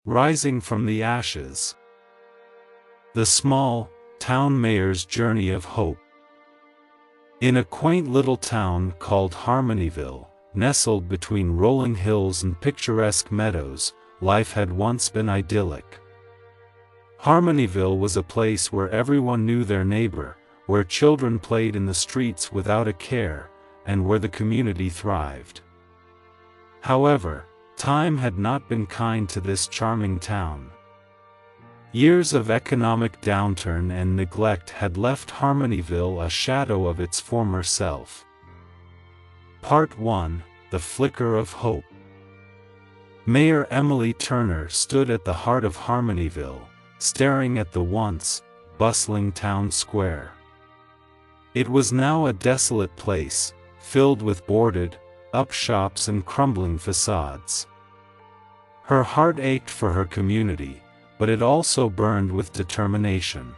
Rising from the ashes. The small town mayor's journey of hope. In a quaint little town called Harmonyville, nestled between rolling hills and picturesque meadows, life had once been idyllic. Harmonyville was a place where everyone knew their neighbor, where children played in the streets without a care, and where the community thrived. However, time had not been kind to this charming town. Years of economic downturn and neglect had left Harmonyville a shadow of its former self. Part 1: The Flicker of Hope. Mayor Emily Turner stood at the heart of Harmonyville, staring at the once bustling town square. It was now a desolate place, filled with boarded-up shops and crumbling facades. Her heart ached for her community, but it also burned with determination.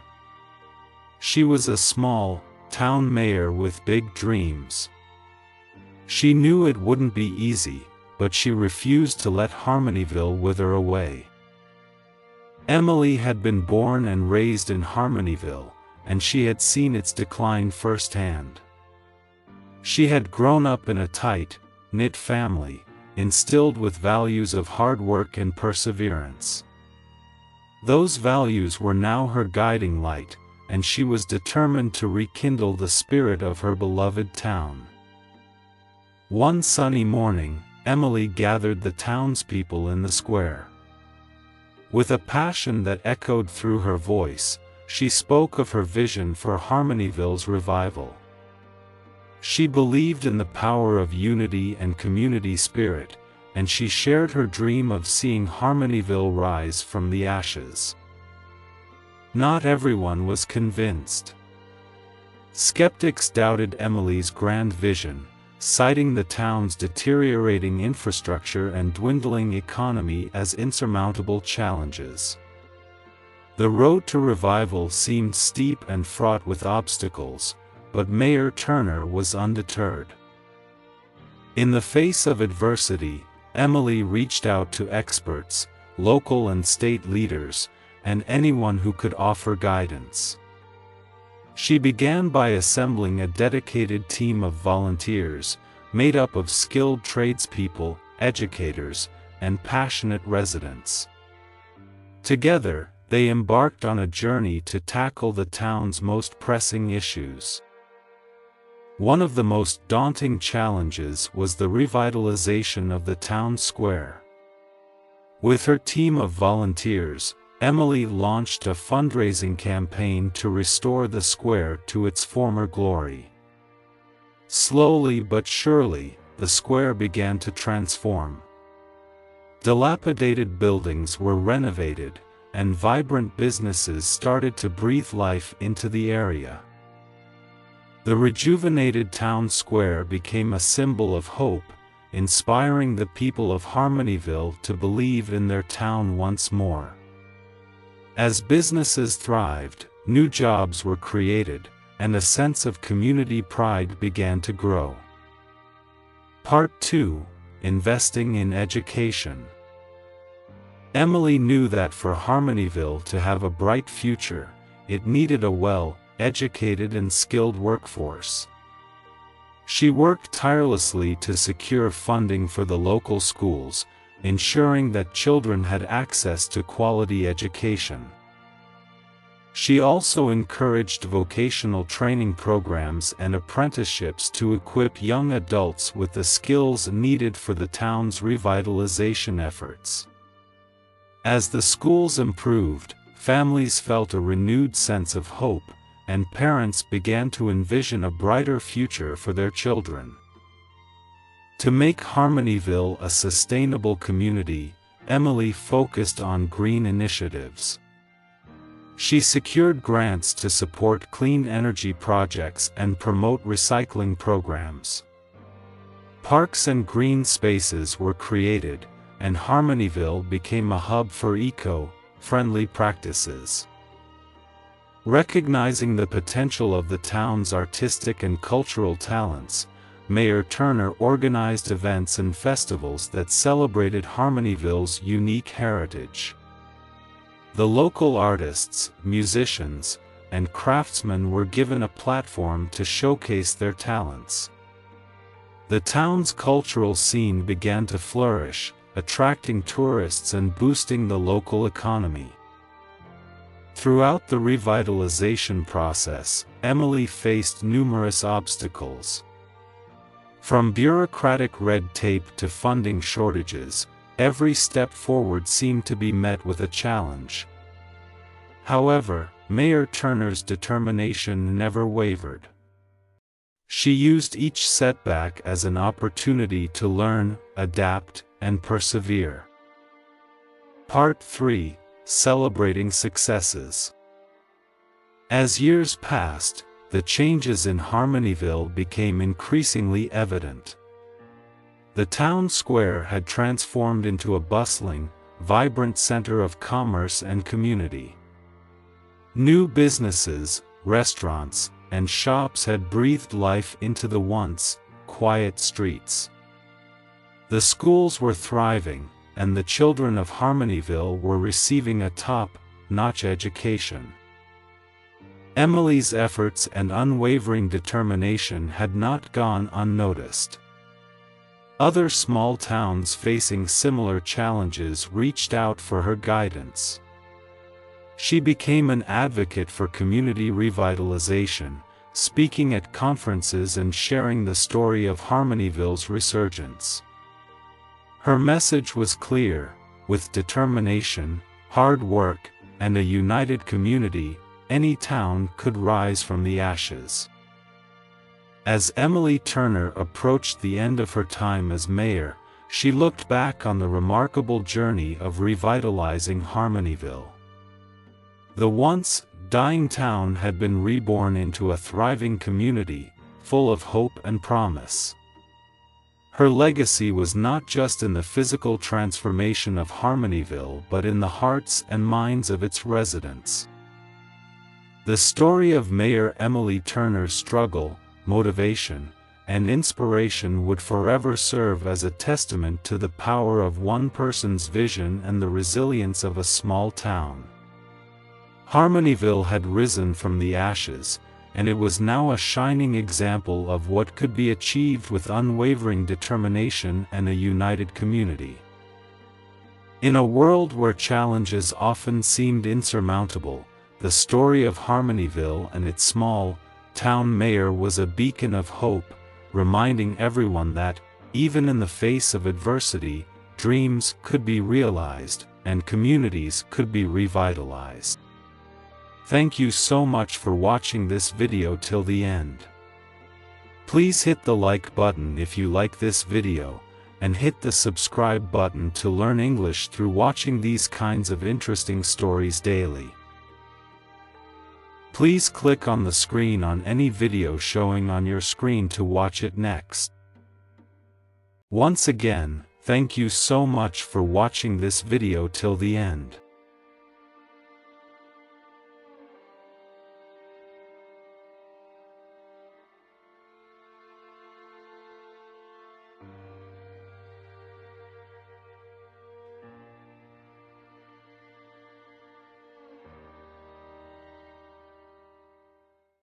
She was a small town mayor with big dreams. She knew it wouldn't be easy, but she refused to let Harmonyville wither away. Emily had been born and raised in Harmonyville, and she had seen its decline firsthand. She had grown up in a tight-knit family, instilled with values of hard work and perseverance. Those values were now her guiding light, and she was determined to rekindle the spirit of her beloved town. One sunny morning, Emily gathered the townspeople in the square. With a passion that echoed through her voice, she spoke of her vision for Harmonyville's revival. She believed in the power of unity and community spirit, and she shared her dream of seeing Harmonyville rise from the ashes. Not everyone was convinced. Skeptics doubted Emily's grand vision, citing the town's deteriorating infrastructure and dwindling economy as insurmountable challenges. The road to revival seemed steep and fraught with obstacles, but Mayor Turner was undeterred. In the face of adversity, Emily reached out to experts, local and state leaders, and anyone who could offer guidance. She began by assembling a dedicated team of volunteers, made up of skilled tradespeople, educators, and passionate residents. Together, they embarked on a journey to tackle the town's most pressing issues. One of the most daunting challenges was the revitalization of the town square. With her team of volunteers, Emily launched a fundraising campaign to restore the square to its former glory. Slowly but surely, the square began to transform. Dilapidated buildings were renovated, and vibrant businesses started to breathe life into the area. The rejuvenated town square became a symbol of hope, inspiring the people of Harmonyville to believe in their town once more. As businesses thrived, new jobs were created, and a sense of community pride began to grow. Part 2: Investing in Education. Emily knew that for Harmonyville to have a bright future, it needed a well-educated and skilled workforce. She worked tirelessly to secure funding for the local schools, ensuring that children had access to quality education. She also encouraged vocational training programs and apprenticeships to equip young adults with the skills needed for the town's revitalization efforts. As the schools improved, families felt a renewed sense of hope, and parents began to envision a brighter future for their children. To make Harmonyville a sustainable community, Emily focused on green initiatives. She secured grants to support clean energy projects and promote recycling programs. Parks and green spaces were created, and Harmonyville became a hub for eco-friendly practices. Recognizing the potential of the town's artistic and cultural talents, Mayor Turner organized events and festivals that celebrated Harmonyville's unique heritage. The local artists, musicians, and craftsmen were given a platform to showcase their talents. The town's cultural scene began to flourish, attracting tourists and boosting the local economy. Throughout the revitalization process, Emily faced numerous obstacles. From bureaucratic red tape to funding shortages, every step forward seemed to be met with a challenge. However, Mayor Turner's determination never wavered. She used each setback as an opportunity to learn, adapt, and persevere. Part 3: Celebrating Successes. As years passed, the changes in Harmonyville became increasingly evident. The town square had transformed into a bustling, vibrant center of commerce and community. New businesses, restaurants, and shops had breathed life into the once quiet streets. The schools were thriving, and the children of Harmonyville were receiving a top-notch education. Emily's efforts and unwavering determination had not gone unnoticed. Other small towns facing similar challenges reached out for her guidance. She became an advocate for community revitalization, speaking at conferences and sharing the story of Harmonyville's resurgence. Her message was clear: with determination, hard work, and a united community, any town could rise from the ashes. As Emily Turner approached the end of her time as mayor, she looked back on the remarkable journey of revitalizing Harmonyville. The once dying town had been reborn into a thriving community, full of hope and promise. Her legacy was not just in the physical transformation of Harmonyville but in the hearts and minds of its residents. The story of Mayor Emily Turner's struggle, motivation, and inspiration would forever serve as a testament to the power of one person's vision and the resilience of a small town. Harmonyville had risen from the ashes, and it was now a shining example of what could be achieved with unwavering determination and a united community. In a world where challenges often seemed insurmountable, the story of Harmonyville and its small town mayor was a beacon of hope, reminding everyone that, even in the face of adversity, dreams could be realized, and communities could be revitalized. Thank you so much for watching this video till the end. Please hit the like button if you like this video, and hit the subscribe button to learn English through watching these kinds of interesting stories daily. Please click on the screen on any video showing on your screen to watch it next. Once again, thank you so much for watching this video till the end.